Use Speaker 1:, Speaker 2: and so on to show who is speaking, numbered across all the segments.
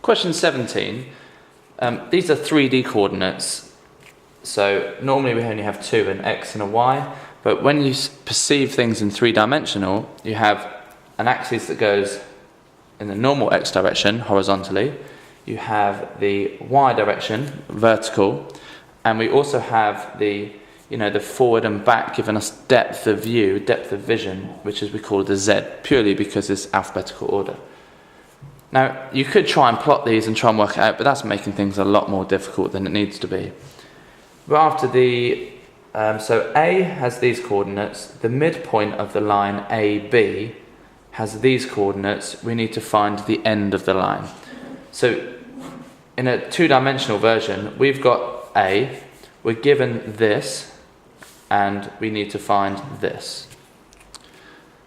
Speaker 1: Question 17. These are 3D coordinates. So normally we only have two, an x and a y. But when you perceive things in three-dimensional, you have an axis that goes in the normal x direction, horizontally. You have the y direction, vertical. And we also have the forward and back, giving us depth of view, depth of vision, which is we call the z, purely because it's alphabetical order. Now, you could try and plot these and try and work it out, but that's making things a lot more difficult than it needs to be. But after so A has these coordinates, the midpoint of the line AB has these coordinates, we need to find the end of the line. So, in a two-dimensional version, we've got A, we're given this, and we need to find this.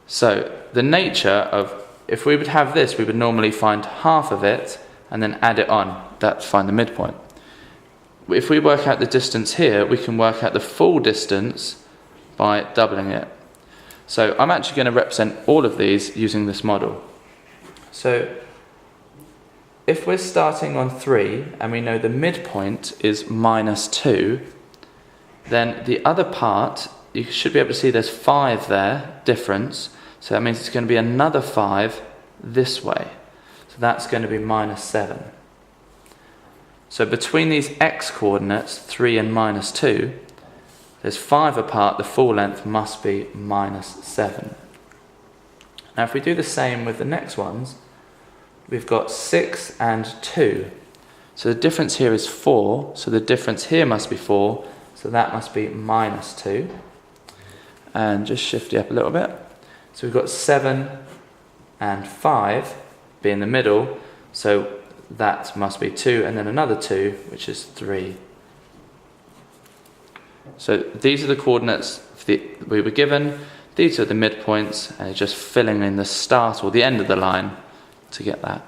Speaker 1: So, the nature of, if we would have this, we would normally find half of it, and then add it on, that's find the midpoint. If we work out the distance here, we can work out the full distance by doubling it. So I'm actually going to represent all of these using this model. So if we're starting on 3 and we know the midpoint is -2, then the other part, you should be able to see there's 5 there, difference. So that means it's going to be another 5 this way. So that's going to be -7. So between these x coordinates, 3 and -2, there's 5 apart, the full length must be -7. Now if we do the same with the next ones, we've got 6 and 2. So the difference here is 4, so the difference here must be 4, so that must be -2. And just shift it up a little bit. So we've got 7 and 5 be in the middle, so that must be 2, and then another 2, which is 3. So these are the coordinates we were given, these are the midpoints, and it's just filling in the start or the end of the line to get that.